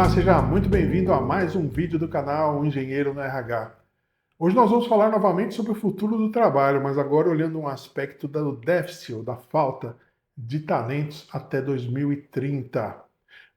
Olá, seja muito bem-vindo a mais um vídeo do canal Engenheiro no RH. Hoje nós vamos falar novamente sobre o futuro do trabalho, mas agora olhando um aspecto do déficit ou da falta de talentos até 2030.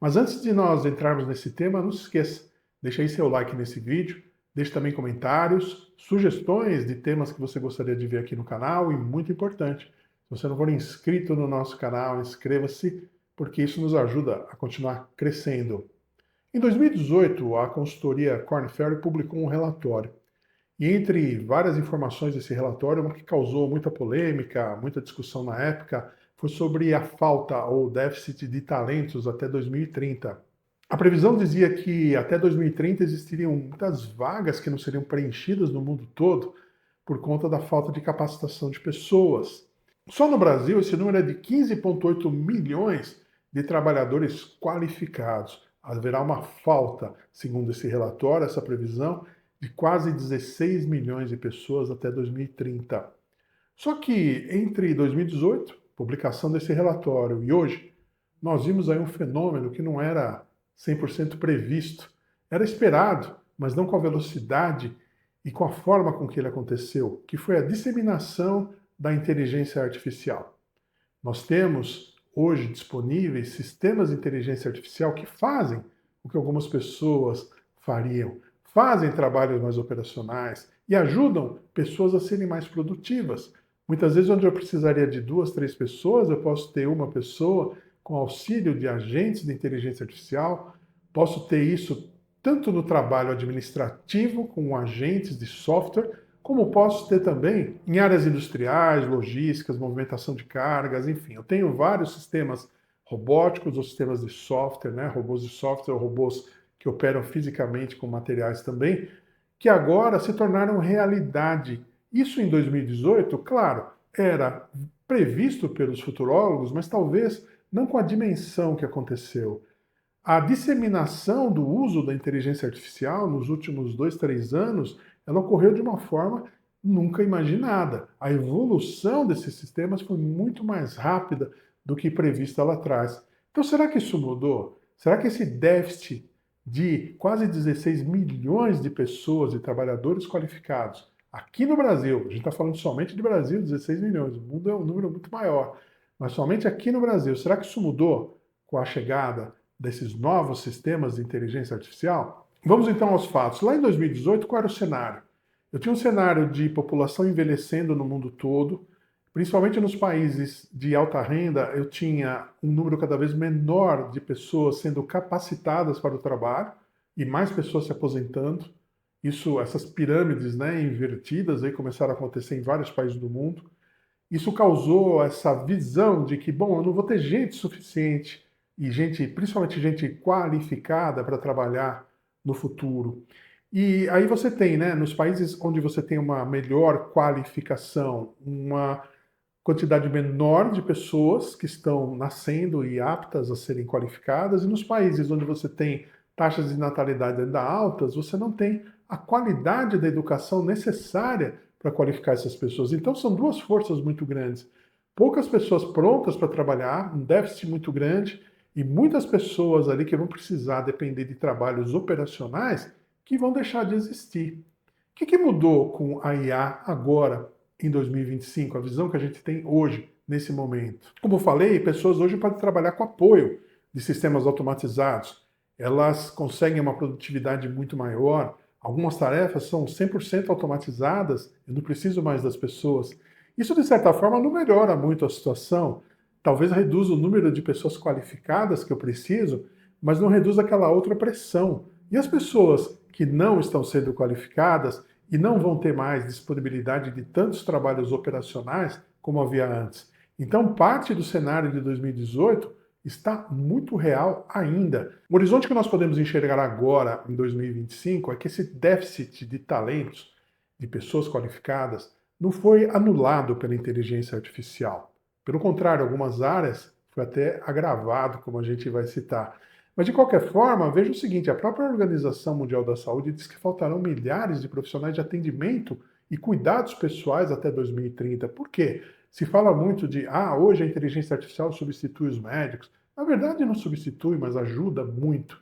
Mas antes de nós entrarmos nesse tema, não se esqueça, deixa aí seu like nesse vídeo, deixe também comentários, sugestões de temas que você gostaria de ver aqui no canal e, muito importante, se você não for inscrito no nosso canal, inscreva-se, porque isso nos ajuda a continuar crescendo. Em 2018, a consultoria Korn Ferry publicou um relatório. E entre várias informações desse relatório, uma que causou muita polêmica, muita discussão na época, foi sobre a falta ou déficit de talentos até 2030. A previsão dizia que até 2030 existiriam muitas vagas que não seriam preenchidas no mundo todo por conta da falta de capacitação de pessoas. Só no Brasil, esse número é de 15,8 milhões de trabalhadores qualificados. Haverá uma falta, segundo esse relatório, essa previsão, de quase 16 milhões de pessoas até 2030. Só que entre 2018, publicação desse relatório, e hoje, nós vimos aí um fenômeno que não era 100% previsto. Era esperado, mas não com a velocidade e com a forma com que ele aconteceu, que foi a disseminação da inteligência artificial. Nós temos hoje disponíveis sistemas de inteligência artificial que fazem o que algumas pessoas fariam, fazem trabalhos mais operacionais e ajudam pessoas a serem mais produtivas. Muitas vezes, onde eu precisaria de 2, 3 pessoas, eu posso ter uma pessoa com auxílio de agentes de inteligência artificial, posso ter isso tanto no trabalho administrativo, com agentes de software, como posso ter também em áreas industriais, logísticas, movimentação de cargas, enfim. Eu tenho vários sistemas robóticos ou sistemas de software, né? Robôs de software ou robôs que operam fisicamente com materiais também, que agora se tornaram realidade. Isso em 2018, claro, era previsto pelos futurólogos, mas talvez não com a dimensão que aconteceu. A disseminação do uso da inteligência artificial nos últimos 2, 3 anos, ela ocorreu de uma forma nunca imaginada. A evolução desses sistemas foi muito mais rápida do que prevista lá atrás. Então, será que isso mudou? Será que esse déficit de quase 16 milhões de pessoas e trabalhadores qualificados aqui no Brasil, a gente está falando somente de Brasil, 16 milhões, o mundo é um número muito maior, mas somente aqui no Brasil, será que isso mudou com a chegada desses novos sistemas de inteligência artificial? Vamos então aos fatos. Lá em 2018, qual era o cenário? Eu tinha um cenário de população envelhecendo no mundo todo, principalmente nos países de alta renda, eu tinha um número cada vez menor de pessoas sendo capacitadas para o trabalho e mais pessoas se aposentando. Essas pirâmides, né, invertidas aí começaram a acontecer em vários países do mundo. Isso causou essa visão de que, bom, eu não vou ter gente suficiente e gente, principalmente gente qualificada para trabalhar no futuro. E aí você tem, né, nos países onde você tem uma melhor qualificação, uma quantidade menor de pessoas que estão nascendo e aptas a serem qualificadas, e nos países onde você tem taxas de natalidade ainda altas, você não tem a qualidade da educação necessária para qualificar essas pessoas. Então são duas forças muito grandes. Poucas pessoas prontas para trabalhar, um déficit muito grande, e muitas pessoas ali que vão precisar depender de trabalhos operacionais que vão deixar de existir. O que mudou com a IA agora, em 2025, a visão que a gente tem hoje, nesse momento? Como eu falei, pessoas hoje podem trabalhar com apoio de sistemas automatizados. Elas conseguem uma produtividade muito maior. Algumas tarefas são 100% automatizadas, eu não preciso mais das pessoas. Isso, de certa forma, não melhora muito a situação. Talvez reduza o número de pessoas qualificadas que eu preciso, mas não reduz aquela outra pressão. E as pessoas que não estão sendo qualificadas e não vão ter mais disponibilidade de tantos trabalhos operacionais como havia antes. Então, parte do cenário de 2018 está muito real ainda. O horizonte que nós podemos enxergar agora, em 2025, é que esse déficit de talentos, de pessoas qualificadas, não foi anulado pela inteligência artificial. Pelo contrário, algumas áreas foi até agravado, como a gente vai citar. Mas, de qualquer forma, veja o seguinte, a própria Organização Mundial da Saúde diz que faltarão milhares de profissionais de atendimento e cuidados pessoais até 2030. Por quê? Se fala muito de, hoje a inteligência artificial substitui os médicos. Na verdade, não substitui, mas ajuda muito.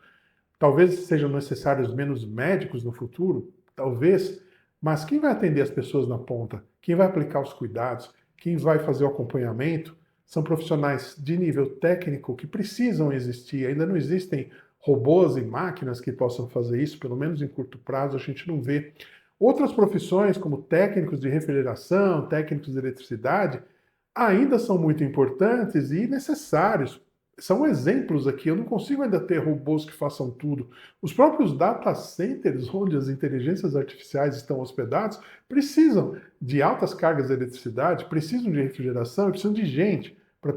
Talvez sejam necessários menos médicos no futuro, talvez, mas quem vai atender as pessoas na ponta? Quem vai aplicar os cuidados? Quem vai fazer o acompanhamento? São profissionais de nível técnico que precisam existir. Ainda não existem robôs e máquinas que possam fazer isso, pelo menos em curto prazo a gente não vê. Outras profissões, como técnicos de refrigeração, técnicos de eletricidade, ainda são muito importantes e necessários. São exemplos aqui, eu não consigo ainda ter robôs que façam tudo. Os próprios data centers, onde as inteligências artificiais estão hospedados, precisam de altas cargas de eletricidade, precisam de refrigeração, precisam de gente para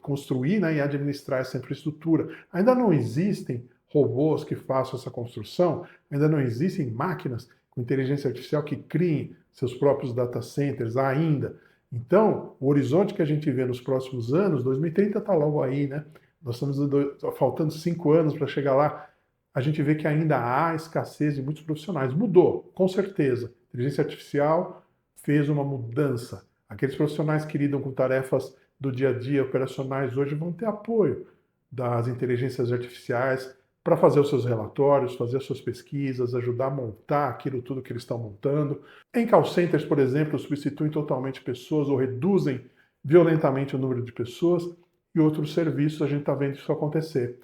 construir, né, e administrar essa infraestrutura. Ainda não existem robôs que façam essa construção, ainda não existem máquinas com inteligência artificial que criem seus próprios data centers ainda. Então, o horizonte que a gente vê nos próximos anos, 2030 está logo aí, né? Nós estamos faltando 5 anos para chegar lá. A gente vê que ainda há escassez de muitos profissionais. Mudou, com certeza. A inteligência artificial fez uma mudança. Aqueles profissionais que lidam com tarefas do dia a dia operacionais hoje vão ter apoio das inteligências artificiais para fazer os seus relatórios, fazer as suas pesquisas, ajudar a montar aquilo tudo que eles estão montando. Em call centers, por exemplo, substituem totalmente pessoas ou reduzem violentamente o número de pessoas, e outros serviços a gente está vendo isso acontecer.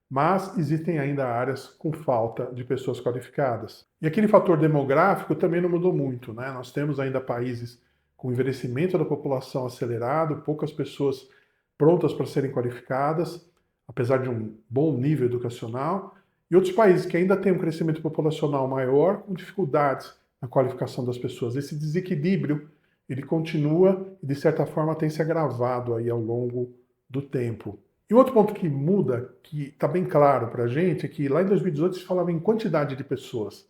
Mas existem ainda áreas com falta de pessoas qualificadas. E aquele fator demográfico também não mudou muito, né? Nós temos ainda países com envelhecimento da população acelerado, poucas pessoas prontas para serem qualificadas, apesar de um bom nível educacional, e outros países que ainda têm um crescimento populacional maior, com dificuldades na qualificação das pessoas. Esse desequilíbrio, ele continua e, de certa forma, tem se agravado aí ao longo do tempo. E outro ponto que muda, que está bem claro para a gente, é que lá em 2018 se falava em quantidade de pessoas.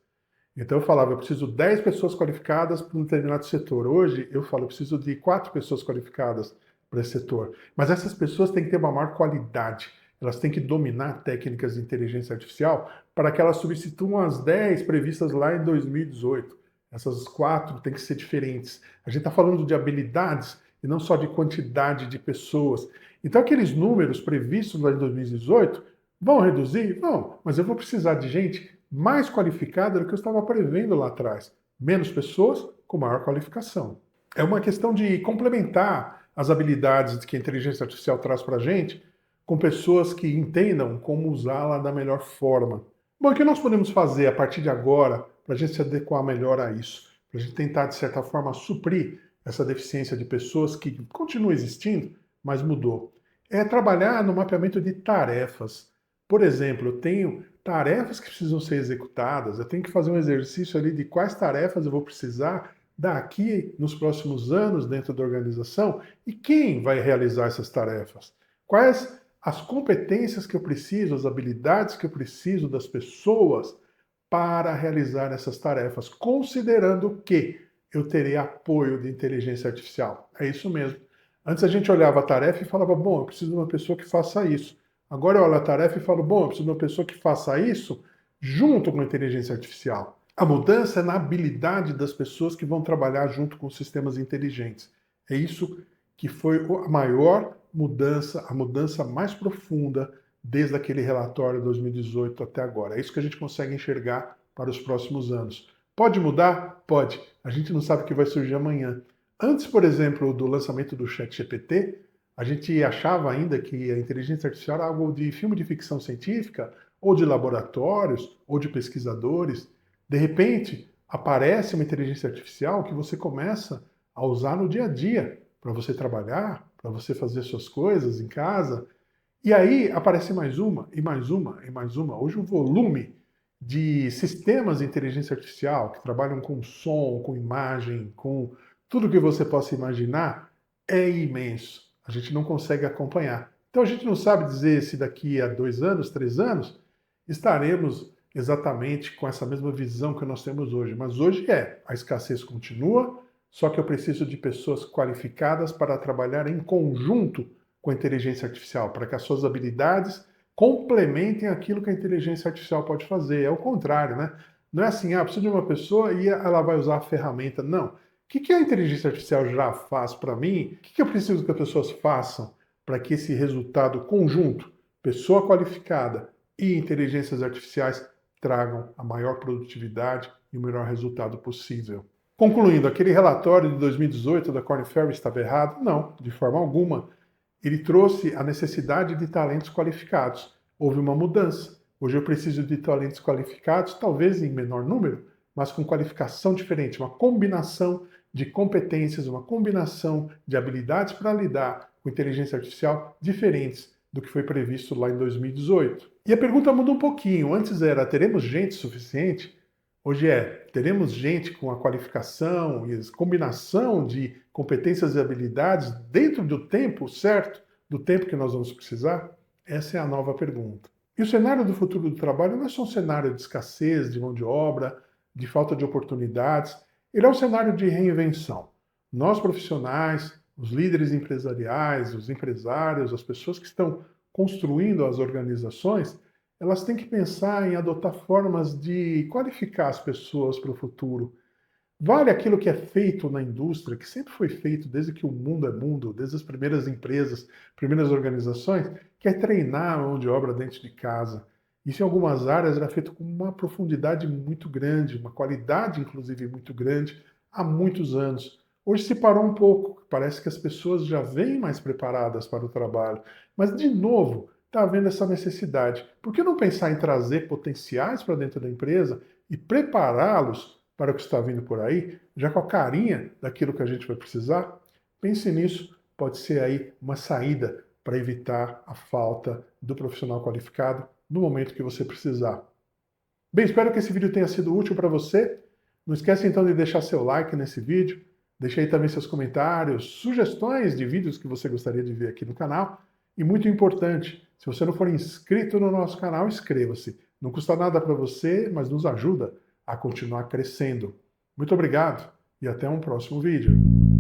Então eu falava, eu preciso de 10 pessoas qualificadas para um determinado setor. Hoje eu falo, eu preciso de 4 pessoas qualificadas para esse setor. Mas essas pessoas têm que ter uma maior qualidade. Elas têm que dominar técnicas de inteligência artificial para que elas substituam as 10 previstas lá em 2018. Essas 4 têm que ser diferentes. A gente está falando de habilidades e não só de quantidade de pessoas. Então aqueles números previstos lá em 2018 vão reduzir? Vão, mas eu vou precisar de gente mais qualificada do que eu estava prevendo lá atrás. Menos pessoas com maior qualificação. É uma questão de complementar as habilidades que a inteligência artificial traz para a gente com pessoas que entendam como usá-la da melhor forma. Bom, o que nós podemos fazer a partir de agora para a gente se adequar melhor a isso? Para a gente tentar, de certa forma, suprir essa deficiência de pessoas que continua existindo, mas mudou. É trabalhar no mapeamento de tarefas. Por exemplo, eu tenho tarefas que precisam ser executadas, eu tenho que fazer um exercício ali de quais tarefas eu vou precisar daqui nos próximos anos dentro da organização e quem vai realizar essas tarefas. Quais as competências que eu preciso, as habilidades que eu preciso das pessoas para realizar essas tarefas, considerando que eu terei apoio de inteligência artificial. É isso mesmo. Antes a gente olhava a tarefa e falava, bom, eu preciso de uma pessoa que faça isso. Agora eu olho a tarefa e falo, bom, eu preciso de uma pessoa que faça isso junto com a inteligência artificial. A mudança é na habilidade das pessoas que vão trabalhar junto com sistemas inteligentes. É isso que foi a maior mudança, a mudança mais profunda desde aquele relatório de 2018 até agora. É isso que a gente consegue enxergar para os próximos anos. Pode mudar? Pode. A gente não sabe o que vai surgir amanhã. Antes, por exemplo, do lançamento do ChatGPT, a gente achava ainda que a inteligência artificial era algo de filme de ficção científica, ou de laboratórios, ou de pesquisadores. De repente, aparece uma inteligência artificial que você começa a usar no dia a dia, para você trabalhar, para você fazer suas coisas em casa. E aí aparece mais uma, e mais uma, e mais uma. Hoje o volume de sistemas de inteligência artificial que trabalham com som, com imagem, com tudo que você possa imaginar é imenso. A gente não consegue acompanhar. Então a gente não sabe dizer se daqui a 2 anos, 3 anos, estaremos exatamente com essa mesma visão que nós temos hoje. Mas hoje a escassez continua, só que eu preciso de pessoas qualificadas para trabalhar em conjunto com a inteligência artificial, para que as suas habilidades complementem aquilo que a inteligência artificial pode fazer. É o contrário, né? Não é assim, preciso de uma pessoa e ela vai usar a ferramenta. Não. O que a inteligência artificial já faz para mim? O que eu preciso que as pessoas façam para que esse resultado conjunto, pessoa qualificada, e inteligências artificiais tragam a maior produtividade e o melhor resultado possível. Concluindo, aquele relatório de 2018 da Korn Ferry estava errado? Não, de forma alguma. Ele trouxe a necessidade de talentos qualificados. Houve uma mudança. Hoje eu preciso de talentos qualificados, talvez em menor número, mas com qualificação diferente, uma combinação de competências, uma combinação de habilidades para lidar com inteligência artificial diferentes do que foi previsto lá em 2018. E a pergunta muda um pouquinho. Antes era, teremos gente suficiente? Hoje é, teremos gente com a qualificação e a combinação de competências e habilidades dentro do tempo certo, do tempo que nós vamos precisar? Essa é a nova pergunta. E o cenário do futuro do trabalho não é só um cenário de escassez de mão de obra, de falta de oportunidades, ele é um cenário de reinvenção. Nós profissionais, os líderes empresariais, os empresários, as pessoas que estão construindo as organizações, elas têm que pensar em adotar formas de qualificar as pessoas para o futuro. Vale aquilo que é feito na indústria, que sempre foi feito desde que o mundo é mundo, desde as primeiras empresas, primeiras organizações, que é treinar a mão de obra dentro de casa. Isso em algumas áreas era feito com uma profundidade muito grande, uma qualidade inclusive muito grande, há muitos anos. Hoje se parou um pouco, parece que as pessoas já vêm mais preparadas para o trabalho, mas de novo, está havendo essa necessidade. Por que não pensar em trazer potenciais para dentro da empresa e prepará-los para o que está vindo por aí, já com a carinha daquilo que a gente vai precisar? Pense nisso, pode ser aí uma saída para evitar a falta do profissional qualificado no momento que você precisar. Bem, espero que esse vídeo tenha sido útil para você. Não esqueça então de deixar seu like nesse vídeo, deixe aí também seus comentários, sugestões de vídeos que você gostaria de ver aqui no canal. E muito importante, se você não for inscrito no nosso canal, inscreva-se. Não custa nada para você, mas nos ajuda a continuar crescendo. Muito obrigado e até um próximo vídeo.